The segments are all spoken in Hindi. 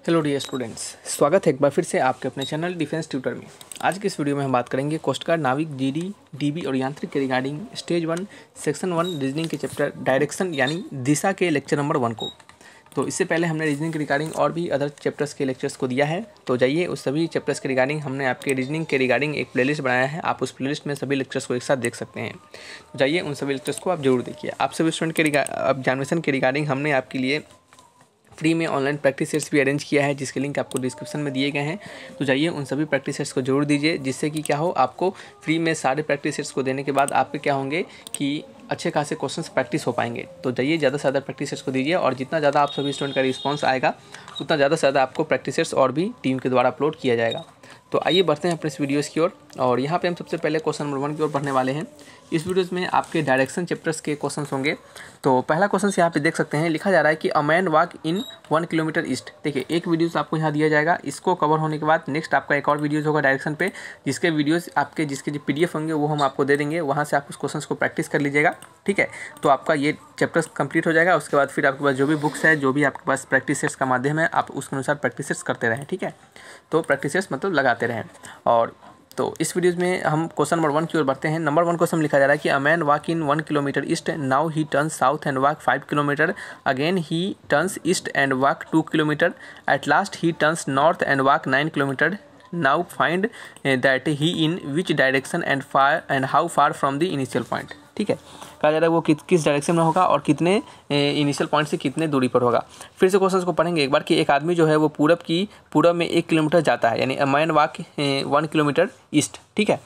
हेलो डियर स्टूडेंट्स, स्वागत है एक बार फिर से आपके अपने चैनल डिफेंस ट्यूटर में। आज की इस वीडियो में हम बात करेंगे कोस्ट गार्ड नाविक जीडी डीबी और यांत्रिक के रिगार्डिंग स्टेज 1 सेक्शन 1 रीजनिंग के चैप्टर डायरेक्शन यानी दिशा के लेक्चर नंबर 1 को। तो इससे पहले हमने रीजनिंग के रिगार्डिंग और भी अदर चैप्टर्स के लेक्चर्स को दिया है। तो जाइए उस सभी चैप्टर्स के रिगार्डिंग हमने आपके रीजनिंग के रिगार्डिंग एक प्लेलिस्ट बनाया है। आप उस प्लेलिस्ट में सभी लेक्चर्स को एक साथ देख सकते हैं। तो जाइए उन सभी लेक्चर्स को आप जरूर देखिए। आप सभी स्टूडेंट के एग्जामिनेशन के रिगार्डिंग हमने आपके लिए फ्री में ऑनलाइन प्रैक्टिस सेट्स भी अरेंज किया है, जिसके लिंक आपको डिस्क्रिप्शन में दिए गए हैं। तो जाइए उन सभी प्रैक्टिस सेट्स को जरूर दीजिए, जिससे कि क्या हो, आपको फ्री में सारे प्रैक्टिस सेट्स को देने के बाद आपके क्या होंगे कि अच्छे खासे क्वेश्चंस प्रैक्टिस हो पाएंगे। तो जाइए ज़्यादा से ज़्यादा प्रैक्टिस सेट्स को दीजिए, और जितना ज़्यादा आप सभी स्टूडेंट का रिस्पॉन्स आएगा उतना ज़्यादा से ज़्यादा आपको प्रैक्टिस सेट्स और भी टीम के द्वारा अपलोड किया जाएगा। तो आइए बढ़ते हैं अपने इस वीडियोज़ की ओर। और यहाँ पे हम सबसे पहले क्वेश्चन नंबर 1 की ओर बढ़ने वाले हैं। इस वीडियोज़ में आपके डायरेक्शन चैप्टर्स के क्वेश्चंस होंगे। तो पहला क्वेश्चन यहाँ पे देख सकते हैं, लिखा जा रहा है कि a man walk in 1 kilometre east. देखिए, एक वीडियोज़ आपको यहाँ दिया जाएगा। इसको कवर होने के बाद नेक्स्ट आपका एक और वीडियोज़ होगा डायरेक्शन पे, जिसके वीडियोज़ आपके जिसके जो PDF होंगे वो हम आपको दे देंगे। वहाँ से आप उस क्वेश्चन को प्रैक्टिस कर लीजिएगा, ठीक है। तो आपका ये चैप्टर्स कंप्लीट हो जाएगा। उसके बाद फिर आपके पास जो भी बुक्स है, जो भी आपके पास प्रैक्टिस सेट्स का माध्यम है, आप उसके अनुसार प्रैक्टिस सेट्स करते रहें, ठीक है। तो प्रैक्टिस सेट्स मतलब लगाते रहें। और तो इस वीडियोज़ में हम क्वेश्चन नंबर 1 की ओर बढ़ते हैं। नंबर 1 क्वेश्चन लिखा जा रहा है कि a man walk in 1 kilometre east, now he turns south and walk 5 kilometre, again he turns east and walk 2 kilometre, at last he turns north and walk 9 kilometre, now find that he in which direction and how far from the initial point, ठीक है। कहा जा रहा है वो किस डायरेक्शन में होगा और कितने इनिशियल पॉइंट से कितने दूरी पर होगा। फिर से क्वेश्चन को पढ़ेंगे एक बार कि एक आदमी जो है वो पूरब में 1 किलोमीटर जाता है, यानी अ मैन वॉक 1 किलोमीटर ईस्ट, ठीक है।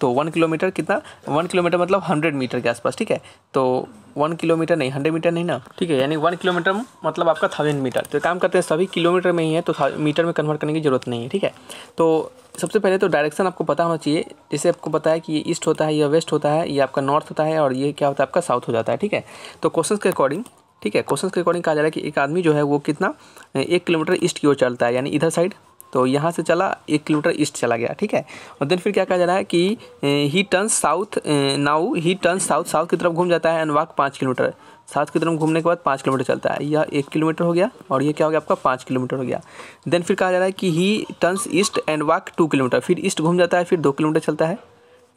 तो 1 किलोमीटर कितना, 1 किलोमीटर मतलब 100 मीटर के आसपास, ठीक है। तो 1 किलोमीटर नहीं, 100 मीटर नहीं ना, ठीक है। यानी 1 किलोमीटर मतलब आपका 1000 मीटर। तो काम करते हैं सभी किलोमीटर में ही है, तो मीटर में कन्वर्ट करने की जरूरत नहीं है, ठीक है। तो सबसे पहले तो डायरेक्शन आपको पता होना चाहिए। जैसे आपको पता है कि ये ईस्ट होता है, ये वेस्ट होता है, ये आपका नॉर्थ होता है, और ये क्या होता है आपका साउथ हो जाता है, ठीक है। तो क्वेश्चन के अकॉर्डिंग, ठीक है, क्वेश्चन के अकॉर्डिंग कहा जा रहा है कि एक आदमी जो है वो कितना 1 किलोमीटर ईस्ट की ओर चलता है, यानी इधर साइड। तो यहाँ से चला 1 किलोमीटर ईस्ट चला गया, ठीक है। और देन फिर क्या कहा जा रहा है कि he turns south, now he turns south की तरफ घूम जाता है, एंड वॉक 5 किलोमीटर, साउथ की तरफ घूमने के बाद 5 किलोमीटर चलता है। यह 1 किलोमीटर हो गया, और ये क्या हो गया आपका 5 किलोमीटर हो गया। देन फिर कहा जा रहा है कि he turns east and walk 2 kilometre, फिर ईस्ट घूम जाता है, फिर 2 किलोमीटर चलता है,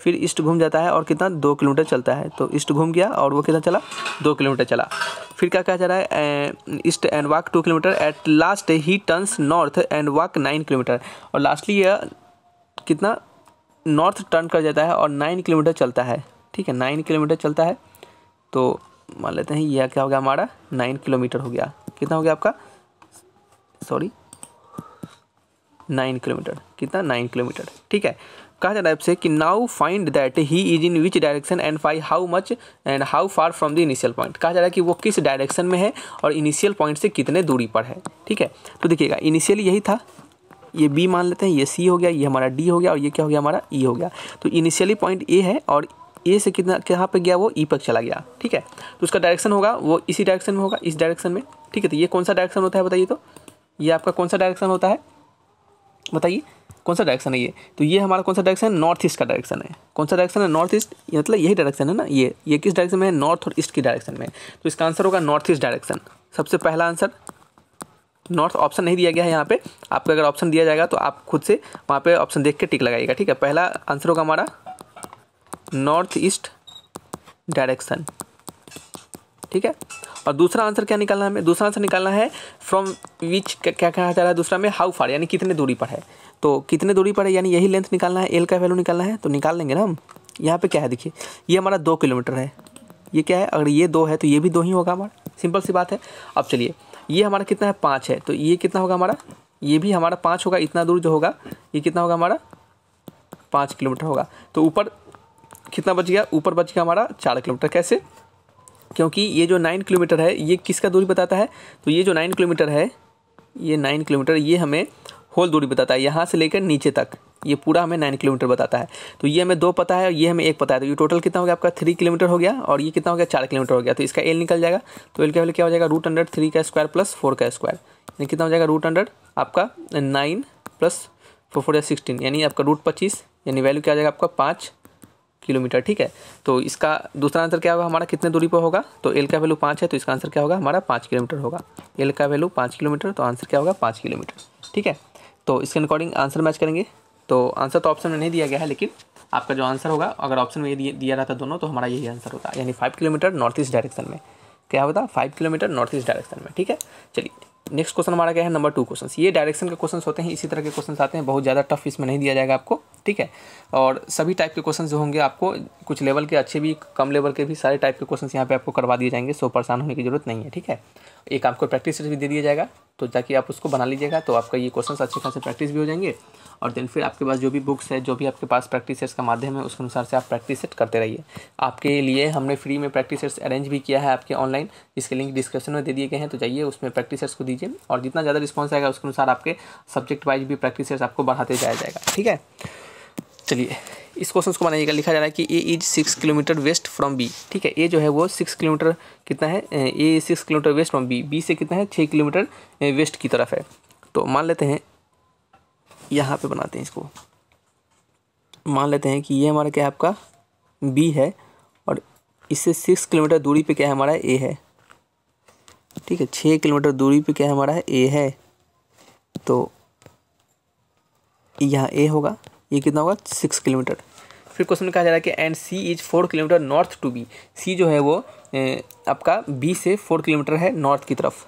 फिर ईस्ट घूम जाता है और कितना 2 किलोमीटर चलता है। तो ईस्ट घूम गया और वो कितना चला, 2 किलोमीटर चला। फिर क्या कहा जा रहा है, east and walk 2 kilometre, at last he turns north and walk 9 kilometre, और लास्टली यह कितना नॉर्थ टर्न कर जाता है और 9 किलोमीटर चलता है, ठीक है। 9 किलोमीटर चलता है। तो मान लेते हैं यह क्या हो गया हमारा 9 किलोमीटर हो गया। कितना हो गया आपका, सॉरी 9 किलोमीटर, कितना 9 किलोमीटर, ठीक है। कहा जा रहा है आपसे कि now find that he is in which direction and find how much and how far from the initial point. कहा जा रहा है कि वो किस डायरेक्शन में है और इनिशियल पॉइंट से कितने दूरी पर है, ठीक है। तो देखिएगा, इनिशियली यही था, ये B मान लेते हैं, ये C हो गया, ये हमारा D हो गया, और ये क्या हो गया हमारा E हो गया। तो इनिशियली पॉइंट A है, और A से कितना कहाँ पे गया, वो E पर चला गया, ठीक है। तो उसका डायरेक्शन होगा वो इसी डायरेक्शन में होगा, इस डायरेक्शन में, ठीक है। तो ये कौन सा डायरेक्शन होता है बताइए, तो ये आपका कौन सा डायरेक्शन होता है, बताइए कौन सा डायरेक्शन है ये। तो ये हमारा कौन सा डायरेक्शन है, नॉर्थ ईस्ट का डायरेक्शन है। कौन सा डायरेक्शन है, नॉर्थ ईस्ट, मतलब यही डायरेक्शन है ना। ये किस डायरेक्शन में है, नॉर्थ और ईस्ट की डायरेक्शन में। तो इसका आंसर होगा नॉर्थ ईस्ट डायरेक्शन। सबसे पहला आंसर नॉर्थ, ऑप्शन नहीं दिया गया है यहाँ पे। आपको अगर ऑप्शन दिया जाएगा तो आप खुद से वहाँ पे ऑप्शन देख के टिक लगाइएगा, ठीक है। पहला आंसर होगा हमारा नॉर्थ ईस्ट डायरेक्शन, ठीक है। और दूसरा आंसर क्या निकालना है हमें, दूसरा आंसर निकालना है फ्रॉम विच, क्या कहा जा रहा है दूसरा में, हाउ फार, यानी कितने दूरी पर है। तो कितने दूरी पर है, यानी यही लेंथ निकालना है, एल का वैल्यू निकालना है। तो निकाल लेंगे ना हम। यहाँ पे क्या है, देखिए ये हमारा 2 किलोमीटर है, ये क्या है, अगर ये 2 है तो ये भी 2 ही होगा हमारा, सिंपल सी बात है। अब चलिए, ये हमारा कितना है, 5 है, तो ये कितना होगा हमारा, ये भी हमारा 5 होगा। इतना दूर जो होगा ये कितना होगा हमारा, 5 किलोमीटर होगा। तो ऊपर कितना बच गया, ऊपर बच गया हमारा 4 किलोमीटर। कैसे, क्योंकि ये जो 9 किलोमीटर है ये किसका दूरी बताता है, तो ये जो 9 किलोमीटर है, ये 9 किलोमीटर ये हमें होल दूरी बताता है, यहाँ से लेकर नीचे तक ये पूरा हमें 9 किलोमीटर बताता है। तो ये हमें 2 पता है और ये हमें 1 पता है। तो ये टोटल कितना हो गया आपका 3 किलोमीटर हो गया, और ये कितना हो गया 4 किलोमीटर हो गया। तो इसका एल निकल जाएगा। तो एल का वैल्यू क्या हो जाएगा, √3 का स्क्वायर प्लस 4 का स्क्वायर, यानी कितना हो जाएगा √100 आपका 9 प्लस 4 4 16, यानी आपका √25, यानी वैल्यू क्या आ जाएगा आपका 5 किलोमीटर, ठीक है। तो इसका दूसरा आंसर क्या होगा हमारा, कितने दूरी पर होगा, तो एल का वैल्यू 5 है, तो इसका आंसर क्या होगा हमारा 5 किलोमीटर होगा। एल का वैल्यू 5 किलोमीटर, तो आंसर क्या होगा 5 किलोमीटर, ठीक है। तो इसके अकॉर्डिंग आंसर मैच करेंगे। तो आंसर तो ऑप्शन में नहीं दिया गया है, लेकिन आपका जो आंसर होगा, अगर ऑप्शन में ये दिया रहता दोनों, तो हमारा यही आंसर होता, यानी 5 किलोमीटर नॉर्थ ईस्ट डायरेक्शन में। क्या होता, 5 किलोमीटर नॉर्थ ईस्ट डायरेक्शन में, ठीक है। चलिए नेक्स्ट क्वेश्चन हमारा क्या है, नंबर 2 क्वेश्चन। ये डायरेक्शन के क्वेश्चन होते हैं, इसी तरह के क्वेश्चन आते हैं, बहुत ज़्यादा टफ इसमें नहीं दिया जाएगा आपको, ठीक है। और सभी टाइप के क्वेश्चन जो होंगे आपको, कुछ लेवल के अच्छे भी, कम लेवल के भी, सारे टाइप के क्वेश्चन यहाँ पे आपको करवा दिए जाएंगे, सो परेशान होने की जरूरत नहीं है, ठीक है। एक आपको प्रैक्टिस सेट भी दे दिया जाएगा, तो ताकि आप उसको बना लीजिएगा, तो आपका ये क्वेश्चन अच्छे खासे प्रैक्टिस भी हो जाएंगे। और देन फिर आपके पास जो भी बुक्स है, जो भी आपके पास प्रैक्टिस सेट्स का माध्यम है, उसके अनुसार से आप प्रैक्टिस सेट करते रहिए। आपके लिए हमने फ्री में प्रैक्टिस सेट्स अरेंज भी किया है आपके ऑनलाइन, इसके लिंक डिस्क्रिप्शन में दे दिए गए हैं, तो जाइए उसमें प्रैक्टिस सेट्स को दीजिए, और जितना ज़्यादा रिस्पॉन्स आएगा उसके अनुसार आपके सब्जेक्ट वाइज भी प्रैक्टिस सेट्स आपको बढ़ाते जाया जाएगा, ठीक है। चलिए इस क्वेश्चन को बनाइएगा। लिखा जा रहा है कि A is 6 kilometre west from B, ठीक है। ए जो है वो 6 किलोमीटर कितना है, A 6 kilometre west from B, B से कितना है 6 किलोमीटर वेस्ट की तरफ है। तो मान लेते हैं, यहाँ पे बनाते हैं इसको, मान लेते हैं कि ये हमारा क्या है आपका बी है, और इससे 6 किलोमीटर दूरी पे क्या है हमारा ए है, ठीक है। 6 किलोमीटर दूरी पे क्या है हमारा ए है, तो यहाँ ए होगा, ये कितना होगा 6 किलोमीटर। फिर क्वेश्चन में कहा जा रहा है कि and C is 4 kilometre north to B, C जो है वो आपका बी से 4 किलोमीटर है नॉर्थ की तरफ,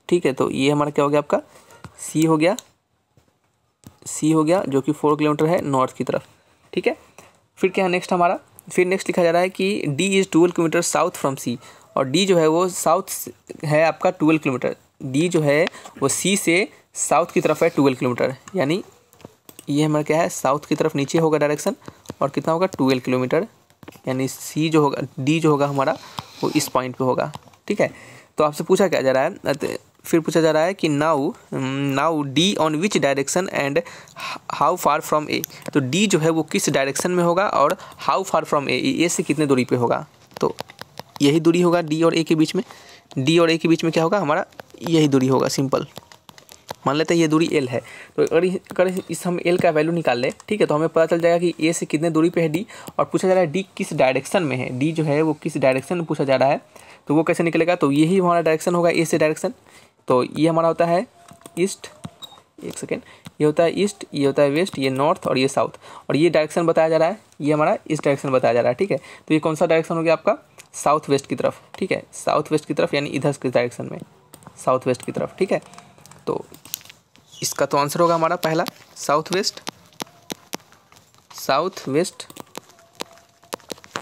ठीक है। तो ये हमारा क्या हो गया आपका सी हो गया, सी हो गया जो कि 4 किलोमीटर है नॉर्थ की तरफ, ठीक है। फिर क्या है नेक्स्ट हमारा, फिर नेक्स्ट लिखा जा रहा है कि D is 12 kilometre south from C, और डी जो है वो साउथ है आपका 12 किलोमीटर, डी जो है वो सी से साउथ की तरफ है 12 किलोमीटर, यानी ये हमारा क्या है साउथ की तरफ नीचे होगा डायरेक्शन, और कितना होगा 12 किलोमीटर, यानी सी जो होगा, डी जो होगा हमारा वो इस पॉइंट पे होगा, ठीक है। तो आपसे पूछा क्या जा रहा है, फिर पूछा जा रहा है कि now D on which direction and how far from A, तो डी जो है वो किस डायरेक्शन में होगा, और हाउ फार फ्रॉम ए से कितने दूरी पे होगा, तो यही दूरी होगा डी और ए के बीच में, डी और ए के बीच में क्या होगा हमारा यही दूरी होगा, सिंपल मान लेते हैं ये दूरी एल है। तो अगर इस हम एल का वैल्यू निकाल लें, ठीक है, तो हमें पता चल जाएगा कि ए से कितने दूरी पे है डी, और पूछा जा रहा है डी किस डायरेक्शन में है, डी जो है वो किस डायरेक्शन में पूछा जा रहा है, तो वो कैसे निकलेगा, तो यही हमारा डायरेक्शन होगा ए से डायरेक्शन, तो ये हमारा होता है ईस्ट, एक सेकेंड, ये होता है ईस्ट, ये होता है वेस्ट, ये नॉर्थ और ये साउथ, और ये डायरेक्शन बताया जा रहा है, ये हमारा इस डायरेक्शन बताया जा रहा है, ठीक है। तो ये कौन सा डायरेक्शन हो गया आपका साउथ वेस्ट की तरफ, ठीक है, साउथ वेस्ट की तरफ, यानी इधर के डायरेक्शन में साउथ वेस्ट की तरफ, ठीक है। तो इसका तो आंसर होगा हमारा पहला साउथ वेस्ट, साउथ वेस्ट,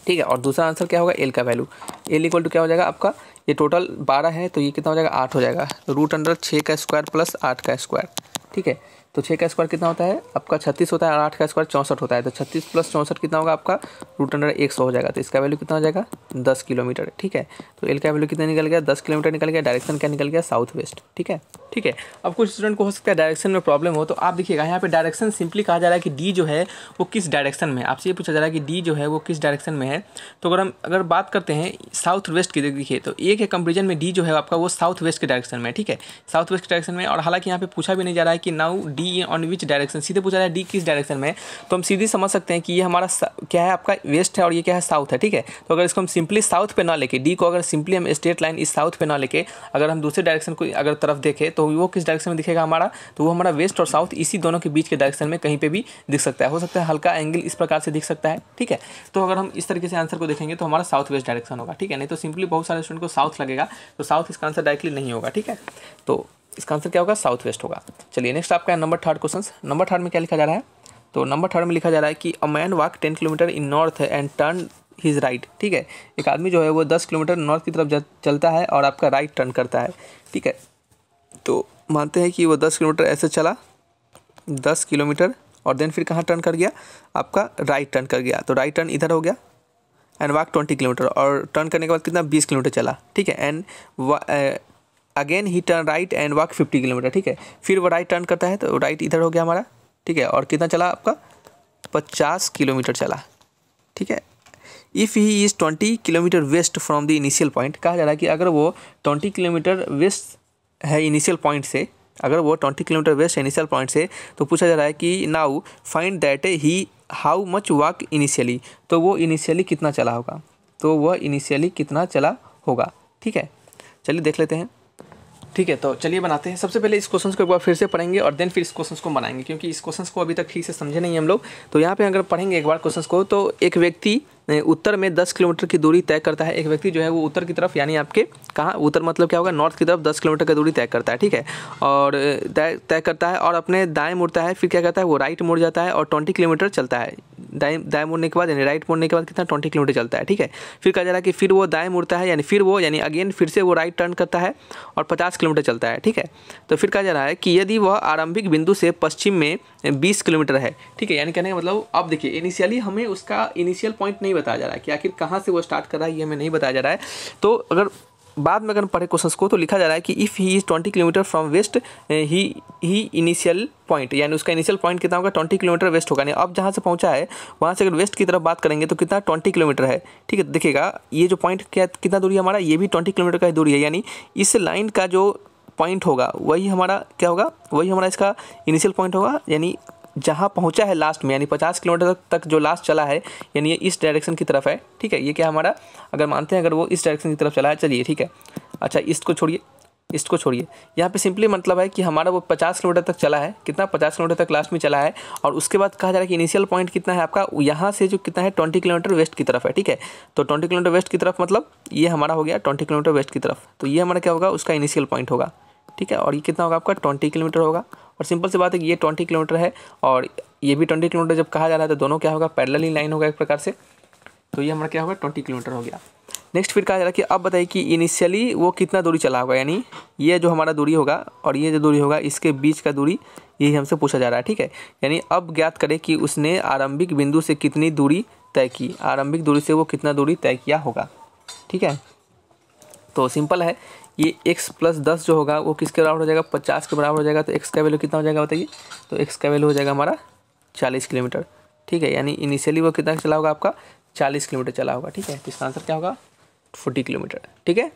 ठीक है। और दूसरा आंसर क्या होगा एल का वैल्यू, एल इक्वल टू क्या हो जाएगा आपका, ये टोटल 12 है, तो ये कितना हो जाएगा 8 हो जाएगा, तो √6 का स्क्वायर प्लस 8 का स्क्वायर, ठीक है। तो 6 का स्क्वायर कितना होता है आपका 36 होता है, और 8 का स्क्वायर 64 होता है, तो 36 प्लस 64 कितना होगा आपका √100 हो जाएगा, तो इसका वैल्यू कितना हो जाएगा 10 किलोमीटर, ठीक है। तो एल का वैल्यू कितना निकल गया 10 किलोमीटर निकल गया, डायरेक्शन क्या निकल गया साउथ वेस्ट, ठीक है, ठीक है। अब कुछ स्टूडेंट को हो सकता है डायरेक्शन में प्रॉब्लम हो, तो आप देखिएगा यहाँ पे डायरेक्शन सिंपली कहा जा रहा है कि डी जो है वो किस डायरेक्शन में है, आपसे ये पूछा जा रहा है कि डी जो है वो किस डायरेक्शन में है। तो अगर बात करते हैं साउथ वेस्ट की, देखिए तो ए के कंपेरिजन में डी जो है आपका वो साउथ वेस्ट के डायरेक्शन में, ठीक है, साउथ वेस्ट के डायरेक्शन में। और हालांकि यहाँ पे पूछा भी नहीं जा रहा है कि now D on which direction, सीधे पूछा जा रहा है डी किस डायरेक्शन में, तो हम सीधे समझ सकते हैं कि ये हमारा क्या है आपका वेस्ट है, और ये क्या है साउथ है, ठीक है। तो अगर इसको हम सिंपली साउथ पे ना लेके, डी को अगर सिंपली हम स्ट्रेट लाइन इस साउथ पे ना लेके अगर हम दूसरे डायरेक्शन को अगर तरफ देखें, तो वो किस डायरेक्शन में दिखेगा हमारा, तो वो हमारा वेस्ट और साउथ इसी दोनों के बीच के डायरेक्शन में कहीं पे भी दिख सकता है, हो सकता है हल्का एंगल इस प्रकार से दिख सकता है, ठीक है। तो अगर हम इस तरीके से आंसर को देखेंगे तो हमारा साउथ वेस्ट डायरेक्शन होगा, ठीक है। नहीं तो सिंपली बहुत सारे स्टूडेंट को साउथ लगेगा, तो साउथ इसका आंसर डायरेक्टली नहीं होगा, ठीक है। तो इसका आंसर क्या होगा साउथ वेस्ट होगा। चलिए नेक्स्ट आपका नंबर 3 क्वेश्चन, नंबर 3 में क्या लिखा जा रहा है, तो नंबर 3 में लिखा जा रहा है कि a man walk 10 kilometre in north and turn his right, ठीक है। एक आदमी जो है वो 10 किलोमीटर नॉर्थ की तरफ चलता है और आपका राइट टर्न करता है, ठीक है। तो मानते हैं कि वो 10 किलोमीटर ऐसे चला, 10 किलोमीटर, और देन फिर कहाँ टर्न कर गया आपका राइट टर्न कर गया, तो राइट टर्न इधर हो गया, एंड वॉक 20 किलोमीटर, और टर्न करने के बाद कितना 20 किलोमीटर चला, ठीक है। And again he turn right and walk 50 kilometre, ठीक है। फिर वो राइट टर्न करता है, तो राइट इधर हो गया हमारा, ठीक है, और कितना चला आपका 50 किलोमीटर चला, ठीक है। If he is 20 kilometre west from the initial point, कहा जा रहा है कि अगर वो 20 किलोमीटर वेस्ट है इनिशियल पॉइंट से, अगर वो 20 किलोमीटर वेस्ट इनिशियल पॉइंट से, तो पूछा जा रहा है कि now find that he how much walk initially, तो वो इनिशियली कितना चला होगा, तो वह इनिशियली कितना चला होगा। ठीक है, चलिए देख लेते हैं। ठीक है, तो चलिए बनाते हैं। सबसे पहले इस क्वेश्चन को एक बार फिर से पढ़ेंगे और देन फिर इस क्वेश्चन को बनाएंगे, क्योंकि इस क्वेश्चन को अभी तक ठीक से समझे नहीं हम लोग। तो यहाँ पे अगर पढ़ेंगे एक बार क्वेश्चन को, तो एक व्यक्ति उत्तर में 10 किलोमीटर की दूरी तय करता है। एक व्यक्ति जो है वो उत्तर की तरफ, यानी आपके कहाँ, उत्तर मतलब क्या होगा, नॉर्थ की तरफ 10 किलोमीटर की दूरी तय करता है। ठीक है, और तय करता है और अपने दाएं मुड़ता है, फिर क्या करता है वो राइट मुड़ जाता है और 20 किलोमीटर चलता है। दाएं मुड़ने के बाद यानी राइट मुड़ने के बाद कितना 20 किलोमीटर चलता है। ठीक है, फिर कहा जा रहा है कि फिर वो दाएं मुड़ता है, यानी अगेन फिर से वो राइट टर्न करता है और 50 किलोमीटर चलता है। ठीक है, तो फिर कहा जा रहा है कि यदि वह आरंभिक बिंदु से पश्चिम में 20 किलोमीटर है। ठीक है, यानी कहने का मतलब, अब देखिए इनिशियली हमें उसका इनिशियल पॉइंट नहीं बताया जा रहा है कि आखिर कहाँ से वो स्टार्ट कर रहा है, ये हमें नहीं बताया जा रहा है। तो अगर बाद में अगर पढ़े क्वेश्चन को, तो लिखा जा रहा है कि if he is 20 kilometre from west he initial point, यानी उसका इनिशियल पॉइंट कितना होगा, 20 किलोमीटर वेस्ट होगा। नहीं, अब जहाँ से पहुँचा है वहाँ से अगर वेस्ट की तरफ बात करेंगे तो कितना 20 किलोमीटर है। ठीक है, देखिएगा ये जो पॉइंट कितना दूरी है हमारा, ये भी 20 किलोमीटर का ही दूरी है, यानी इस लाइन का जो पॉइंट होगा वही हमारा क्या होगा, वही हमारा इसका इनिशियल पॉइंट होगा। यानी जहाँ पहुँचा है लास्ट में, यानी 50 किलोमीटर तक जो लास्ट चला है, यानी ये इस डायरेक्शन की तरफ है। ठीक है, ये क्या हमारा, अगर मानते हैं अगर वो इस डायरेक्शन की तरफ चला है, चलिए ठीक है। अच्छा, इसको छोड़िए, यहाँ पे सिंपली मतलब है कि हमारा वो 50 किलोमीटर तक चला है, कितना 50 किलोमीटर तक लास्ट में चला है, और उसके बाद कहा जा रहा है कि इनिशियल पॉइंट कितना है आपका, यहाँ से जो कितना है 20 किलोमीटर वेस्ट की तरफ है। ठीक है, तो 20 किलोमीटर वेस्ट की तरफ मतलब ये हमारा हो गया 20 किलोमीटर वेस्ट की तरफ, तो ये हमारा क्या होगा, उसका इनिशियल पॉइंट होगा। ठीक है, और ये कितना होगा आपका 20 किलोमीटर होगा। और सिंपल सी बात है कि ये 20 किलोमीटर है और ये भी 20 किलोमीटर जब कहा जा रहा है, तो दोनों क्या होगा, पैरेलल ही लाइन होगा एक प्रकार से। तो ये हमारा क्या होगा, 20 किलोमीटर हो गया। नेक्स्ट फिर कहा जा रहा है कि अब बताइए कि इनिशियली वो कितना दूरी चला होगा, यानी ये जो हमारा दूरी होगा और ये जो दूरी होगा, इसके बीच का दूरी, यही हमसे पूछा जा रहा है। ठीक है, यानी अब ज्ञात करें कि उसने आरंभिक बिंदु से कितनी दूरी तय की, आरंभिक दूरी से वो कितना दूरी तय किया होगा। ठीक है, तो सिंपल है, ये x + 10 जो होगा वो किसके बराबर हो जाएगा, 50 के बराबर हो जाएगा। तो x का वैल्यू कितना हो जाएगा बताइए, तो x का वैल्यू हो जाएगा हमारा 40 किलोमीटर। ठीक है, यानी इनिशियली वो कितना चला होगा आपका, 40 किलोमीटर चला होगा। ठीक है, तो इसका आंसर क्या होगा, 40 किलोमीटर। ठीक है,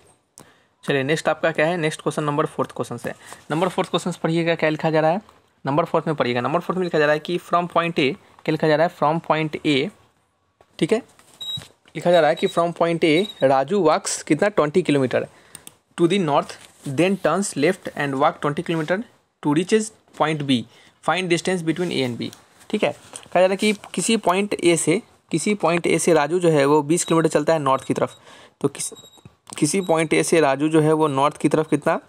चलिए नेक्स्ट आपका क्या है, नेक्स्ट क्वेश्चन नंबर 4 क्वेश्चन है। नंबर 4 क्वेश्चन पढ़िएगा, क्या लिखा जा रहा है, नंबर 4 में पढ़िएगा। नंबर 4 में लिखा जा रहा है कि फ्रॉम पॉइंट ए, क्या लिखा जा रहा है, फ्रॉम पॉइंट ए। ठीक है, लिखा जा रहा है कि from point A Raju walks कितना 20 kilometre to the north, then turns left and walk 20 kilometre to reaches point B, find distance between A and B. ठीक है, कहा जा रहा है कि किसी पॉइंट ए से राजू जो है वो 20 किलोमीटर चलता है नॉर्थ की तरफ। तो किसी पॉइंट ए से राजू जो है वो नॉर्थ की तरफ कितना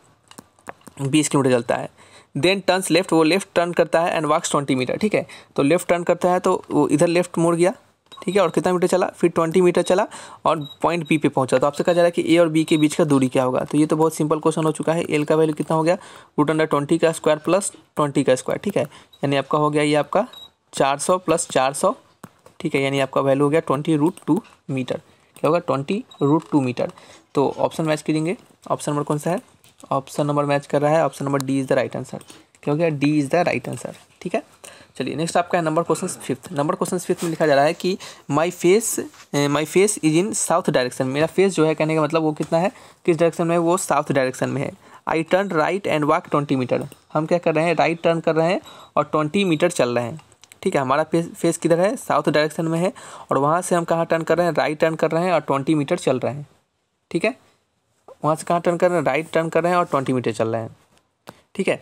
20 किलोमीटर चलता है। देन टर्न्स लेफ्ट, वो लेफ्ट टर्न करता है एंड वॉक्स 20 मीटर। ठीक है, तो लेफ्ट टर्न करता है तो वो इधर लेफ्ट मुड़ गया। ठीक है, और कितना मीटर चला, फिर 20 मीटर चला और पॉइंट बी पे पहुंचा। तो आपसे कहा जा रहा है कि ए और बी के बीच का दूरी क्या होगा। तो ये तो बहुत सिंपल क्वेश्चन हो चुका है। एल का वैल्यू कितना हो गया, √20 का स्क्वायर प्लस 20 का स्क्वायर। ठीक है, यानी आपका हो गया ये आपका 400 + 400। ठीक है, यानी आपका वैल्यू हो गया 20√2 मीटर। क्या होगा, 20√2 मीटर। तो ऑप्शन मैच करेंगे, ऑप्शन नंबर कौन सा है, ऑप्शन नंबर मैच कर रहा है, option number D is the right answer. क्या हो गया, D is the right answer. ठीक है, चलिए नेक्स्ट आपका है नंबर क्वेश्चन 5। नंबर क्वेश्चन 5 में लिखा जा रहा है कि my face is in south direction. मेरा फेस जो है, कहने का मतलब वो कितना है, किस डायरेक्शन में है, वो साउथ डायरेक्शन में है। I turn right and walk 20 metre. हम क्या कर रहे हैं, राइट टर्न कर रहे हैं और 20 मीटर चल रहे हैं। ठीक है, हमारा फेस किधर है, साउथ डायरेक्शन में है, और वहाँ से हम कहाँ टर्न कर रहे हैं, राइट टर्न कर रहे हैं और 20 मीटर चल रहे हैं। ठीक है, वहाँ से कहाँ टर्न कर रहे हैं, राइट टर्न कर रहे हैं और 20 मीटर चल रहे हैं। ठीक है,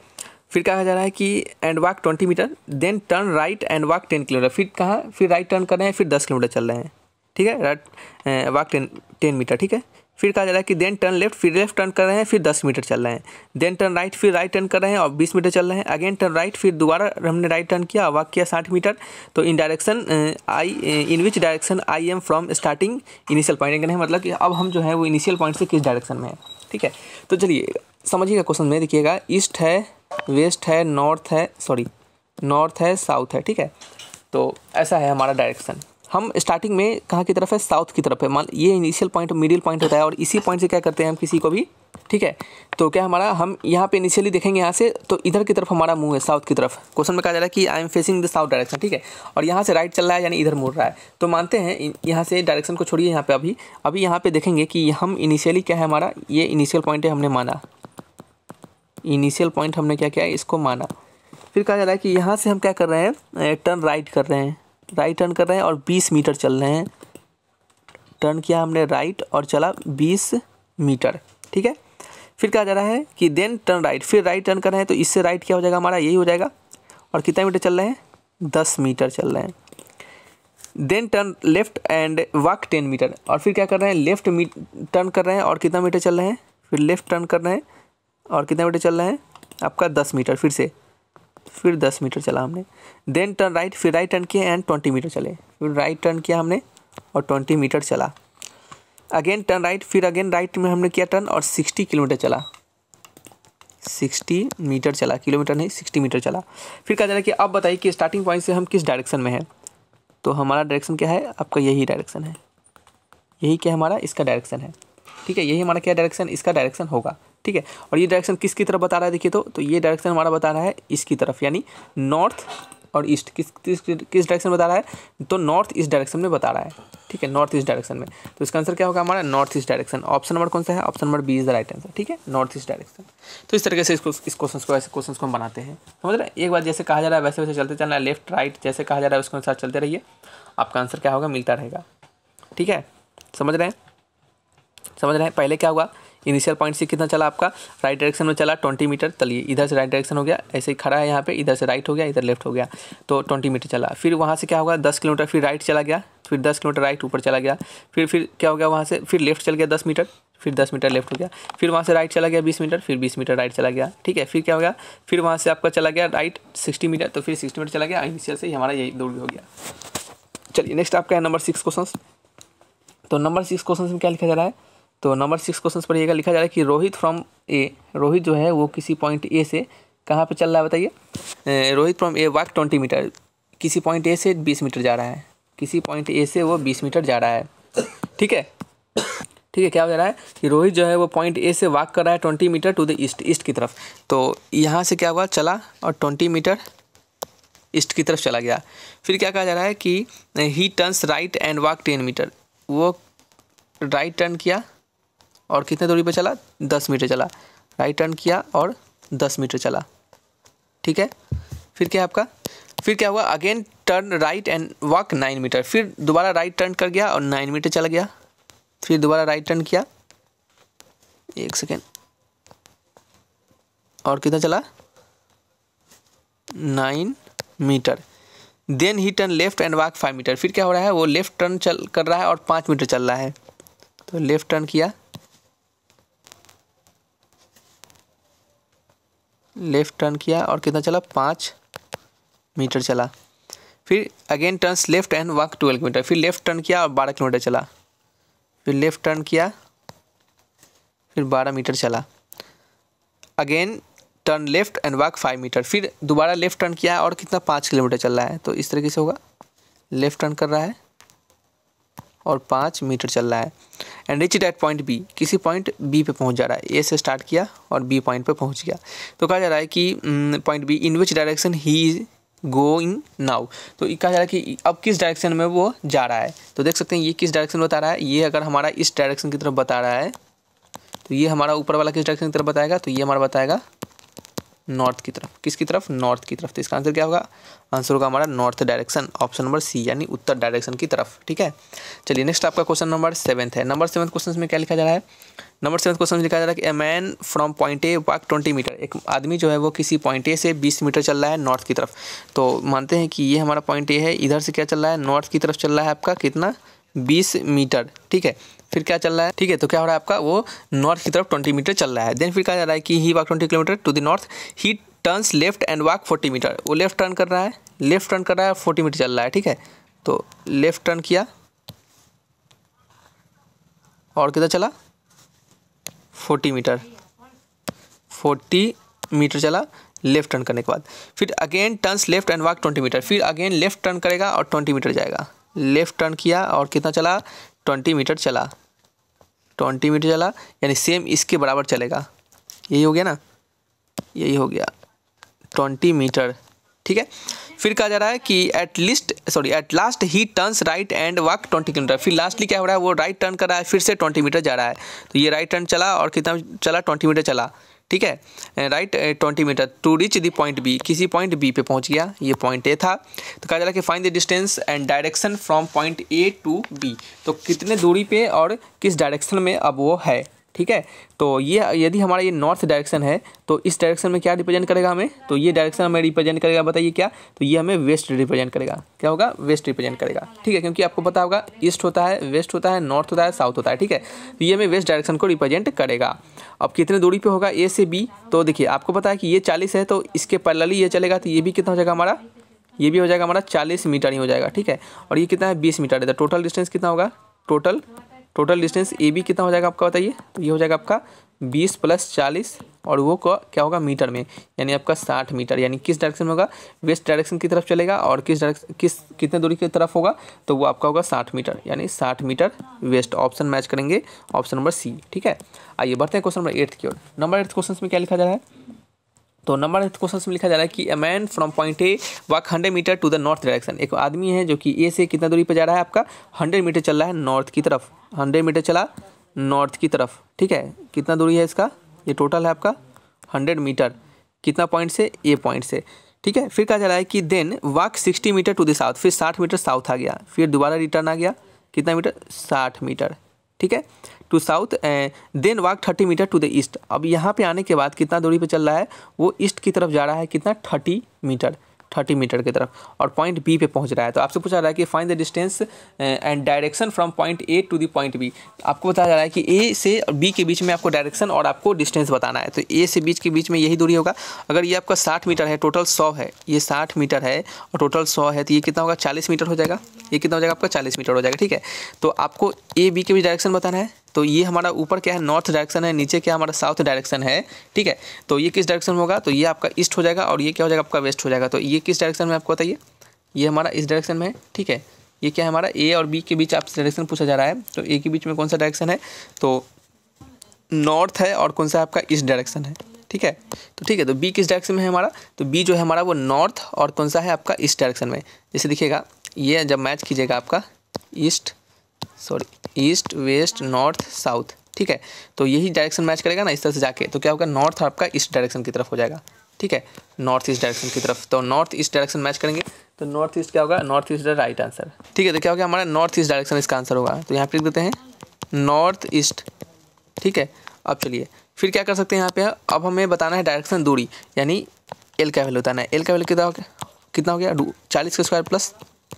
फिर कहा जा रहा है कि and walk 20 metre, then turn right and walk 10 kilometre. फिर कहाँ, फिर राइट टर्न कर रहे हैं, फिर 10 किलोमीटर चल रहे हैं। ठीक है, राइट वॉक 10 मीटर। ठीक है, फिर कहा जा रहा है कि देन टर्न लेफ्ट, फिर लेफ्ट टर्न कर रहे हैं, फिर 10 मीटर चल रहे हैं। देन टर्न राइट, फिर राइट टर्न कर रहे हैं और 20 मीटर चल रहे हैं। अगेन टर्न राइट, फिर दोबारा हमने राइट टर्न किया, वॉक किया 60 मीटर। तो इन direction in which direction I am from starting initial point. नहीं मतलब कि अब हम जो है वो इनिशियल पॉइंट से किस डायरेक्शन में है। ठीक है, तो चलिए समझिएगा क्वेश्चन में, देखिएगा ईस्ट है, वेस्ट है, नॉर्थ है, साउथ है। ठीक है, तो ऐसा है हमारा डायरेक्शन। हम स्टार्टिंग में कहाँ की तरफ है, साउथ की तरफ है। मान ये इनिशियल पॉइंट मिडिल पॉइंट होता है और इसी पॉइंट से क्या करते हैं हम किसी को भी। ठीक है, तो क्या हमारा, हम यहाँ पे इनिशियली देखेंगे यहाँ से, तो इधर की तरफ हमारा मुंह है, साउथ की तरफ। क्वेश्चन में कहा जा रहा है कि I am facing the south direction. ठीक है, और यहाँ से राइट चल रहा है, यानी इधर मुड़ रहा है। तो मानते हैं यहाँ से डायरेक्शन को छोड़िए, यहाँ पे अभी यहाँ पे देखेंगे कि हम इनिशियली क्या है हमारा, ये इनिशियल पॉइंट है, हमने माना। इनिशियल पॉइंट हमने क्या किया, इसको माना। फिर कहा जा रहा है कि यहाँ से हम क्या कर रहे हैं, टर्न राइट कर रहे हैं, राइट टर्न कर रहे हैं और 20 मीटर चल रहे हैं। टर्न किया हमने राइट और चला 20 मीटर, ठीक है। फिर कहा जा रहा है कि देन टर्न राइट, फिर राइट टर्न कर रहे हैं तो इससे राइट क्या हो जाएगा हमारा, यही हो जाएगा। और कितना मीटर चल रहे हैं, 10 मीटर चल रहे हैं। Then turn left and walk 10 metre, और फिर क्या कर रहे हैं, लेफ्ट टर्न कर रहे हैं और कितना मीटर चल रहे हैं, फिर लेफ्ट टर्न कर रहे हैं और कितना मीटर चल रहे हैं आपका 10 मीटर, फिर 10 मीटर चला हमने। देन टर्न राइट, फिर राइट टर्न किया एंड 20 मीटर चले, फिर राइट टर्न किया हमने और 20 मीटर चला। अगेन टर्न राइट, फिर अगेन राइट में हमने किया टर्न और 60 किलोमीटर चला, 60 मीटर चला, किलोमीटर नहीं 60 मीटर चला। फिर कहा जा रहा है कि अब बताइए कि स्टार्टिंग पॉइंट से हम किस डायरेक्शन में हैं। तो हमारा डायरेक्शन क्या है, आपका यही डायरेक्शन है, यही क्या हमारा इसका डायरेक्शन है, ठीक है। यही हमारा क्या डायरेक्शन, इसका डायरेक्शन होगा, ठीक है। और ये डायरेक्शन किसकी तरफ बता रहा है, देखिए तो ये डायरेक्शन हमारा बता रहा है इसकी तरफ, यानी नॉर्थ और ईस्ट। किस डायरेक्शन बता रहा है, तो नॉर्थ ईस्ट डायरेक्शन में बता रहा है, ठीक है, नॉर्थ ईस्ट डायरेक्शन में। तो इसका आंसर क्या होगा हमारा, north east direction. Option number कौन सा है, option number B is the right answer, ठीक है, नॉर्थ ईस्ट डायरेक्शन। तो इस तरीके से इस क्वेश्चन को, ऐसे क्वेश्चन को हम बनाते हैं, समझ रहे हैं। एक बार जैसे कहा जा रहा है वैसे वैसे चलते चलना है, लेफ्ट राइट जैसे कहा जा रहा है उसके अनुसार चलते रहिए, आपका आंसर क्या होगा, मिलता रहेगा, ठीक है। समझ रहे हैं। पहले क्या हुआ, इनिशियल पॉइंट से कितना चला आपका, राइट डायरेक्शन में चला 20 मीटर। चलिए इधर से राइट डायरेक्शन हो गया, ऐसे ही खड़ा है यहाँ पे, इधर से राइट हो गया, इधर लेफ्ट हो गया, तो 20 मीटर चला। फिर वहाँ से क्या होगा, 10 किलोमीटर फिर राइट चला गया, फिर 10 किलोमीटर राइट ऊपर चला गया। फिर क्या हो गया, वहाँ से फिर लेफ्ट चल गया 10 मीटर, फिर 10 मीटर लेफ्ट हो गया। फिर वहाँ से राइट चला गया 20 मीटर, फिर 20 मीटर राइट चला गया, ठीक है। फिर क्या हो गया, फिर वहाँ से आपका चला गया राइट 60 मीटर, तो फिर 60 मीटर चला गया। इनिशियल से ही हमारा यही दूर हो गया। चलिए नेक्स्ट आपका है नंबर 6 क्वेश्चन। तो नंबर 6 क्वेश्चन में क्या लिखा जा रहा है, तो नंबर 6 क्वेश्चन पर ये लिखा जा रहा है कि रोहित फ्रॉम ए, रोहित जो है वो किसी पॉइंट ए से कहाँ पे चल रहा है बताइए। Rohit from A walk 20 metre, किसी पॉइंट ए से 20 मीटर जा रहा है, किसी पॉइंट ए से वो 20 मीटर जा रहा है, ठीक है। क्या हो जा रहा है कि रोहित जो है वो पॉइंट ए से वॉक कर रहा है 20 मीटर टू द ईस्ट की तरफ। तो यहाँ से क्या हुआ, चला और 20 मीटर ईस्ट की तरफ चला गया। फिर क्या कहा जा रहा है कि he turns right and walk 10 metre, वो राइट टर्न किया और कितने दूरी पे चला, 10 मीटर चला, राइट टर्न किया और 10 मीटर चला, ठीक है। फिर क्या आपका, फिर क्या हुआ, again turn right and walk 9 metre, फिर दोबारा राइट टर्न कर गया और 9 मीटर चला गया। फिर दोबारा राइट टर्न किया, एक सेकेंड, और कितना चला, 9 metre. Then he turn left and walk 5 metre, फिर क्या हो रहा है, वो लेफ्ट टर्न कर रहा है और 5 मीटर चल रहा है। तो लेफ्ट टर्न किया, लेफ्ट टर्न किया और कितना चला, 5 मीटर चला। फिर again turns left and walk 12 metre, फिर लेफ्ट टर्न किया और 12 किलोमीटर चला। फिर लेफ्ट टर्न किया, फिर 12 मीटर चला। Again turn left and walk 5 metre, फिर दोबारा लेफ्ट टर्न किया और कितना, 5 किलोमीटर चल रहा है। तो इस तरीके से होगा, लेफ्ट टर्न कर रहा है और 5 मीटर चल रहा है। And reach at point B, किसी पॉइंट बी पे पहुंच जा रहा है, ए से स्टार्ट किया और बी पॉइंट पे पहुंच गया। तो कहा जा रहा है कि point be in which direction he is going now, तो कहा जा रहा है कि अब किस डायरेक्शन में वो जा रहा है। तो देख सकते हैं ये किस डायरेक्शन बता रहा है, ये अगर हमारा इस डायरेक्शन की तरफ बता रहा है तो ये हमारा ऊपर वाला किस डायरेक्शन की तरफ बताएगा, तो ये हमारा बताएगा नॉर्थ की तरफ। किसकी तरफ, नॉर्थ की तरफ। तो इसका आंसर क्या होगा, आंसर होगा हमारा north direction, option number C, यानी उत्तर डायरेक्शन की तरफ, ठीक है। चलिए नेक्स्ट आपका क्वेश्चन नंबर 7 है। नंबर 7 क्वेश्चन में क्या लिखा जा रहा है, नंबर 7 क्वेश्चन में लिखा जा रहा है कि a man from point A walk 20 metre, एक आदमी जो है वो किसी पॉइंट ए से 20 मीटर चल रहा है नॉर्थ की तरफ। तो मानते हैं कि ये हमारा पॉइंट ए है, इधर से क्या चल रहा है, नॉर्थ की तरफ चल रहा है आपका कितना, 20 मीटर, ठीक है। फिर क्या चल रहा है, ठीक है, तो क्या हो रहा है आपका, वो नॉर्थ की तरफ 20 मीटर चल रहा है। देन फिर कहा जा रहा है कि he walk 20 kilometre to the north, he turns left and walk 40 metre, वो लेफ्ट टर्न कर रहा है, 40 मीटर चल रहा है, ठीक है। तो लेफ्ट टर्न किया और कितना चला, 40 मीटर चला लेफ्ट टर्न करने के बाद। फिर again turns left and walk 20 metre, फिर अगेन लेफ्ट टर्न करेगा और 20 मीटर जाएगा। लेफ्ट टर्न किया और कितना चला, 20 मीटर चला, 20 मीटर चला, यानी सेम इसके बराबर चलेगा। यही हो गया ना, यही हो गया 20 मीटर, ठीक है। फिर कहा जा रहा है कि at last he turns right and walk 20 kilometre, फिर लास्टली क्या हो रहा है, वो राइट टर्न कर रहा है, फिर से 20 मीटर जा रहा है। तो ये राइट टर्न चला और कितना चला, 20 मीटर चला, ठीक है, right 20 metre to reach the point B, किसी पॉइंट बी पे पहुंच गया, ये पॉइंट ए था। तो कहा जा रहा है कि find the distance and direction from point A to B, तो कितने दूरी पे और किस डायरेक्शन में अब वो है, ठीक है। तो ये यदि हमारा ये नॉर्थ डायरेक्शन है तो इस डायरेक्शन में क्या रिप्रेजेंट करेगा हमें, तो ये डायरेक्शन हमें रिप्रेजेंट करेगा, बताइए क्या, तो ये हमें वेस्ट रिप्रेजेंट करेगा, क्या होगा, वेस्ट रिप्रेजेंट करेगा, ठीक है, क्योंकि आपको पता होगा ईस्ट होता है, वेस्ट होता है, नॉर्थ होता है, साउथ होता है, ठीक है, तो ये हमें वेस्ट डायरेक्शन को रिप्रेजेंट करेगा। अब कितने दूरी पे होगा ए से बी, तो देखिए आपको पता है कि ये 40 है, तो इसके पैरेलली ये चलेगा, तो ये भी कितना हो जाएगा हमारा, ये भी हो जाएगा हमारा 40 मीटर ही हो जाएगा, ठीक है, और ये कितना है 20 मीटर है, तो टोटल डिस्टेंस कितना होगा, टोटल डिस्टेंस ए बी कितना हो जाएगा आपका बताइए, तो ये हो जाएगा आपका 20 + 40 और वो क्या होगा मीटर में, यानी आपका 60 मीटर, यानी किस डायरेक्शन में होगा, वेस्ट डायरेक्शन की तरफ चलेगा, और कितने दूरी की तरफ होगा, तो वो आपका होगा 60 मीटर, यानी 60 मीटर वेस्ट। ऑप्शन मैच करेंगे, ऑप्शन नंबर सी, ठीक है। आइए बढ़ते हैं क्वेश्चन नंबर 8 की ओर। नंबर 8 क्वेश्चन में क्या लिखा जा रहा है, तो नंबर 8 क्वेश्चन में लिखा जा रहा है कि a man from point A walk 100 metre to the north direction, एक आदमी है जो कि ए से कितना दूरी पे जा रहा है, आपका 100 मीटर चल रहा है नॉर्थ की तरफ, 100 मीटर चला नॉर्थ की तरफ, ठीक है, कितना दूरी है इसका, ये टोटल है आपका 100 मीटर, कितना पॉइंट से, ए पॉइंट से, ठीक है। फिर कहा जा रहा है कि then walk 60 metre to the south, फिर 60 मीटर साउथ आ गया, फिर दोबारा रिटर्न आ गया, कितना मीटर, 60 मीटर, ठीक है, to south, then walk 30 metre to the east. अब यहाँ पे आने के बाद कितना दूरी पे चल रहा है, वो ईस्ट की तरफ जा रहा है, कितना 30 मीटर की तरफ, और पॉइंट बी पे पहुँच रहा है। तो आपसे पूछा जा रहा है कि find the distance and direction from point A to the point B. आपको बताया जा रहा है कि ए से बी के बीच में आपको डायरेक्शन और आपको डिस्टेंस बताना है, तो ए से बीच में यही दूरी होगा। अगर ये आपका 60 मीटर है, टोटल 100 है, ये 60 मीटर है और टोटल 100 है, तो ये कितना होगा, 40 मीटर हो जाएगा, ये कितना हो जाएगा आपका 40 मीटर हो जाएगा, ठीक है। तो आपको ए बी के बीच डायरेक्शन बताना है, तो ये हमारा ऊपर क्या है, नॉर्थ डायरेक्शन है, नीचे क्या हमारा साउथ डायरेक्शन है, ठीक है। तो ये किस डायरेक्शन में होगा, तो ये आपका ईस्ट हो जाएगा, और ये क्या हो जाएगा आपका वेस्ट हो जाएगा। तो ये किस डायरेक्शन में आपको बताइए, ये हमारा इस डायरेक्शन में है, ठीक है। ये क्या है हमारा ए और बी के बीच आपसे डायरेक्शन पूछा जा रहा है, तो ए के बीच में कौन सा डायरेक्शन है, तो नॉर्थ है, और कौन सा आपका ईस्ट डायरेक्शन है, ठीक है। तो ठीक है, तो बी किस डायरेक्शन में है हमारा, तो बी जो है हमारा वो नॉर्थ और कौन सा है आपका ईस्ट डायरेक्शन में। जैसे दिखेगा, ये जब मैच कीजिएगा आपका ईस्ट वेस्ट नॉर्थ साउथ, ठीक है, तो यही डायरेक्शन मैच करेगा ना इस तरह से जाके, तो क्या होगा, नॉर्थ आपका ईस्ट डायरेक्शन की तरफ हो जाएगा, ठीक है, नॉर्थ ईस्ट डायरेक्शन की तरफ। तो नॉर्थ ईस्ट डायरेक्शन मैच करेंगे, तो नॉर्थ ईस्ट क्या होगा, north east the right answer, ठीक है। तो क्या होगा हमारा नॉर्थ ईस्ट डायरेक्शन इसका आंसर होगा, तो यहाँ पे लिख देते हैं नॉर्थ ईस्ट, ठीक है। अब चलिए फिर क्या कर सकते हैं यहाँ पे, अब हमें बताना है डायरेक्शन दूरी, यानी एल का वैल्यू बताना है। एल का वैल्यू कितना हो गया 40 का स्क्वायर प्लस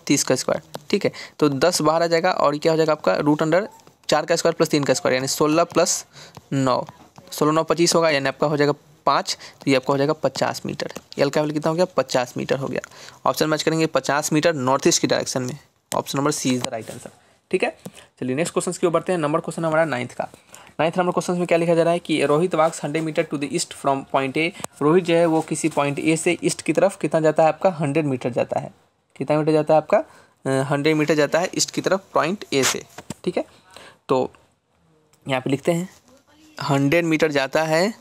30 का स्क्वायर, ठीक है। तो 10 बाहर आ जाएगा, और क्या हो जाएगा आपका √4 का स्क्वायर प्लस 3 का स्क्वायर, यानी 16 + 9, 16 9 25 होगा, यानी आपका हो जाएगा 5, तो ये आपका हो जाएगा 50 मीटर। एल का वैल्यू कितना हो गया, 50 मीटर हो गया। ऑप्शन मैच करेंगे 50 मीटर नॉर्थ ईस्ट की डायरेक्शन में, option number C is the right answer, ठीक है। चलिए नेक्स्ट क्वेश्चन की ओर बढ़ते हैं। नंबर क्वेश्चन हमारा 9th का। 9th नंबर क्वेश्चन में क्या लिखा जा रहा है कि Rohit walks 100 metre to the east from point A. Rohit जो है वो किसी पॉइंट ए से ईस्ट की तरफ कितना जाता है आपका, 100 मीटर जाता है, कितना मीटर जाता है आपका, 100 मीटर जाता है ईस्ट की तरफ पॉइंट ए से, ठीक है। तो यहाँ पे लिखते हैं 100 मीटर जाता है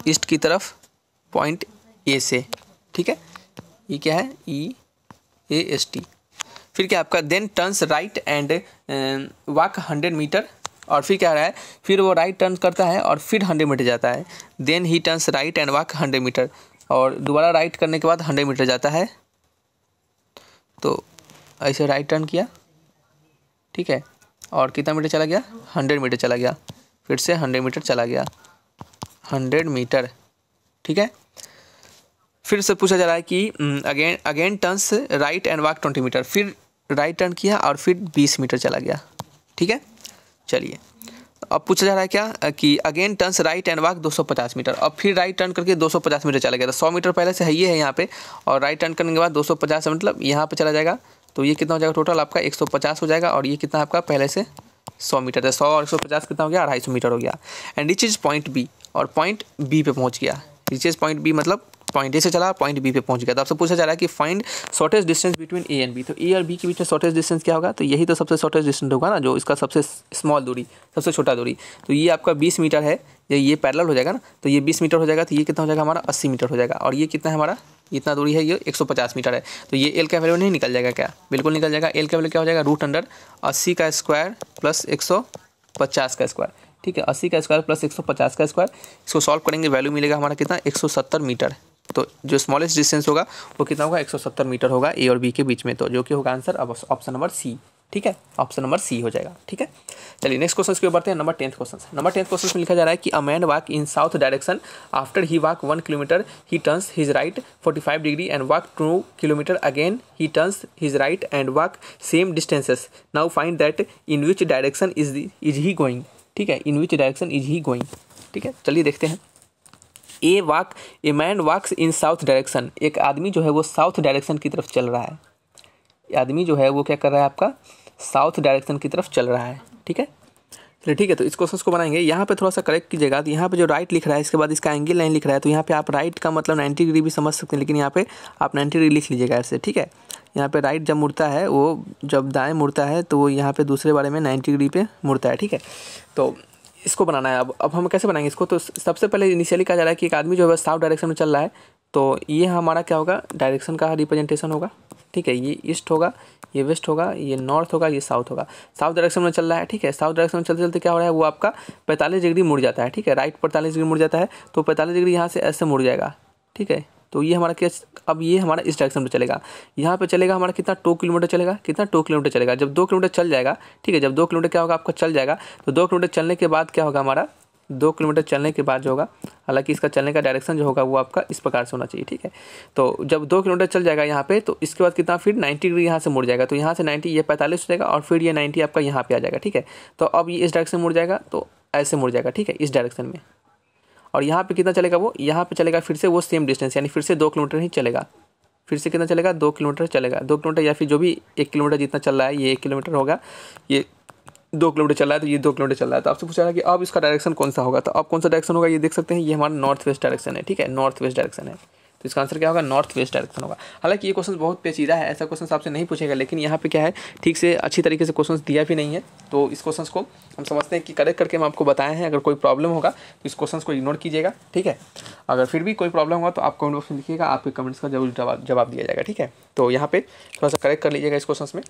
ईस्ट की तरफ पॉइंट ए से, ठीक है। ये क्या है, EAST। फिर क्या आपका then turns right and walk 100 metre, और फिर क्या रहा है, फिर वो राइट टर्न करता है और फिर 100 मीटर जाता है। Then he turns right and walk 100 metre, और दोबारा राइट करने के बाद 100 मीटर जाता है। तो ऐसे राइट टर्न किया, ठीक है, और कितना मीटर चला गया, 100 मीटर चला गया, फिर से 100 मीटर चला गया, 100 मीटर, ठीक है। फिर से पूछा जा रहा है कि again turns right and walk 20 metre, फिर राइट टर्न किया और फिर 20 मीटर चला गया, ठीक है। चलिए अब पूछा जा रहा है क्या कि again turns right and walk 250 metre, अब फिर राइट टर्न करके 250 मीटर चला गया। तो 100 मीटर पहले से है, ये है यहाँ पे, और राइट टर्न करने के बाद 250 मतलब यहाँ पे चला जाएगा, तो ये कितना हो जाएगा टोटल आपका 150 हो जाएगा, और ये कितना आपका पहले से 100 मीटर है, 100 और 150 कितना हो गया, 250 मीटर हो गया। एंड रिचेज पॉइंट बी, और पॉइंट बी पे पहुँच गया। रिचेज पॉइंट बी मतलब पॉइंट ए से चला पॉइंट बी पे पहुंच गया। तो आपसे पूछा जा रहा है कि find shortest distance between A and B. तो ए और बी के बीच में शॉर्टेस्ट डिस्टेंस क्या होगा, तो यही तो सबसे शॉर्टेस्ट डिस्टेंस होगा ना, जो इसका सबसे स्मॉल दूरी, सबसे छोटा दूरी। तो ये आपका 20 मीटर है, ये पैरेलल हो जाएगा ना, तो ये 20 मीटर हो जाएगा, तो ये कितना हो जाएगा हमारा 80 मीटर हो जाएगा। और ये कितना है हमारा, इतना दूरी है, ये 150 मीटर है। तो ये एल का वैल्यू नहीं निकल जाएगा क्या, बिल्कुल निकल जाएगा। एल का वैल्यू क्या हो जाएगा, √80 का स्क्वायर प्लस 150 का स्क्वायर, ठीक है, 80 का स्क्वायर प्लस 150 का स्क्वायर, इसको सॉल्व करेंगे वैल्यू मिलेगा हमारा कितना 170 मीटर। तो जो स्मॉलेस्ट डिस्टेंस होगा वो कितना होगा 170 मीटर होगा ए और बी के बीच में, तो जो कि होगा आंसर अब ऑप्शन नंबर सी। ठीक है, ऑप्शन नंबर सी हो जाएगा। ठीक है, चलिए नेक्स्ट क्वेश्चन के ऊपर बढ़ते हैं। Number 10th question. Number 10th question में लिखा जा रहा है कि a man walk in south direction after he walk 1 kilometer he turns his right 45 degree and walk 2 kilometer again he turns his right and walk same distances. Now find that in which direction is he going. ठीक है, in which direction is he going. ठीक है, चलिए देखते हैं। A man walks in south direction, एक आदमी जो है वो साउथ डायरेक्शन की तरफ चल रहा है। आदमी जो है वो क्या कर रहा है आपका साउथ डायरेक्शन की तरफ चल रहा है। ठीक है, चलिए ठीक है, तो इस क्वेश्चन को बनाएंगे। यहाँ पे थोड़ा सा करेक्ट कीजिएगा, तो यहाँ पे जो राइट लिख रहा है इसके बाद इसका एंगल लाइन लिख रहा है, तो यहाँ पे आप राइट का मतलब 90 डिग्री भी समझ सकते हैं, लेकिन यहाँ पे आप 90 डिग्री लिख लीजिएगा ऐसे। ठीक है, यहाँ पे राइट जब मुड़ता है, वो जब दाएँ मुड़ता है तो वो यहाँ पे दूसरे बारे में 90 डिग्री पे मुड़ता है। ठीक है, तो इसको बनाना है। अब हम कैसे बनाएंगे इसको, तो सबसे पहले इनिशियली कहा जा रहा है कि एक आदमी जो है साउथ डायरेक्शन में चल रहा है, तो ये हमारा क्या होगा डायरेक्शन का रिप्रेजेंटेशन होगा। ठीक है, ये ईस्ट होगा, ये वेस्ट होगा, ये नॉर्थ होगा, ये साउथ होगा। साउथ डायरेक्शन में चल रहा है। ठीक है, साउथ डायरेक्शन में चलते चलते क्या हो रहा है वो आपका 45 डिग्री मुड़ जाता है। ठीक है, राइट 45 डिग्री मुड़ जाता है, तो 45 डिग्री यहाँ से ऐसे मुड़ जाएगा। ठीक है, तो ये हमारा क्या, अब ये हमारा इस डायरेक्शन में चलेगा। यहाँ पे चलेगा हमारा कितना 2 किलोमीटर चलेगा, कितना 2 किलोमीटर चलेगा। जब 2 किलोमीटर चल जाएगा, ठीक है, जब 2 किलोमीटर क्या होगा आपका चल जाएगा, तो 2 किलोमीटर चलने के बाद क्या होगा हमारा 2 किलोमीटर चलने के बाद जो होगा, हालांकि इसका चलने का डायरेक्शन जो होगा वो आपका इस प्रकार से होना चाहिए। ठीक है, तो जब 2 किलोमीटर चल जाएगा यहाँ पे, तो इसके बाद कितना फिर 90 डिग्री यहाँ से मुड़ जाएगा, तो यहाँ से 90 ये 45 हो जाएगा और फिर ये 90 आपका यहाँ पे आ जाएगा। ठीक है, तो अब ये इस डायरेक्शन में मुड़ जाएगा, तो ऐसे मुड़ जाएगा। ठीक है, इस डायरेक्शन में, और यहाँ पे कितना चलेगा वो, यहाँ पे चलेगा फिर से वो सेम डिस्टेंस, यानी फिर से 2 किलोमीटर ही चलेगा। फिर से कितना चलेगा 2 किलोमीटर चलेगा, 2 किलोमीटर या फिर जो भी 1 किलोमीटर जितना चल रहा है, ये 1 किलोमीटर होगा, ये 2 किलोमीटर चल रहा है, तो ये 2 किलोमीटर चल रहा है। तो आपसे पूछा रहा है कि अब इसका डायरेक्शन कौन सा होगा, तो अब कौन सा डायरेक्शन होगा ये देख सकते हैं, ये हमारा नॉर्थ वेस्ट डायरेक्शन है। ठीक है, नॉर्थ वेस्ट डायरेक्शन है, तो इसका आंसर क्या होगा नॉर्थ वेस्ट डायरेक्शन होगा। हालांकि ये क्वेश्चन बहुत पेचीदा है, ऐसा क्वेश्चन आपसे नहीं पूछेगा, लेकिन यहाँ पे क्या है ठीक से अच्छी तरीके से क्वेश्चन दिया भी नहीं है, तो इस क्वेश्चन को हम समझते हैं कि करेक्ट करके हम आपको बताए हैं। अगर कोई प्रॉब्लम होगा तो इस क्वेश्चन को इग्नोर कीजिएगा। ठीक है, अगर फिर भी कोई प्रॉब्लम होगा तो आप कमेंट बॉक्स में लिखिएगा, आपके कमेंट्स का जरूर जवाब दिया जाएगा। ठीक है, तो यहाँ पे थोड़ा सा करेक्ट कर लीजिएगा इस क्वेश्चन में,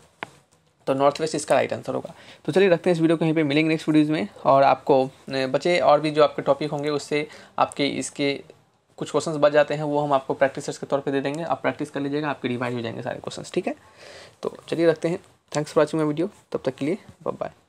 तो नॉर्थ वेस्ट इसका राइट आंसर होगा। तो चलिए रखते हैं इस वीडियो को यहीं पे, मिलेंगे नेक्स्ट वीडियोज़ में। और आपको बचे और भी जो आपके टॉपिक होंगे उससे आपके इसके कुछ क्वेश्चंस बच जाते हैं, वो हम आपको प्रैक्टिस के तौर पे दे देंगे, आप प्रैक्टिस कर लीजिएगा, आपके रिवाइज हो जाएंगे सारे क्वेश्चंस। ठीक है, तो चलिए रखते हैं। Thanks for watching my video, तब तक के लिए बाय बाय।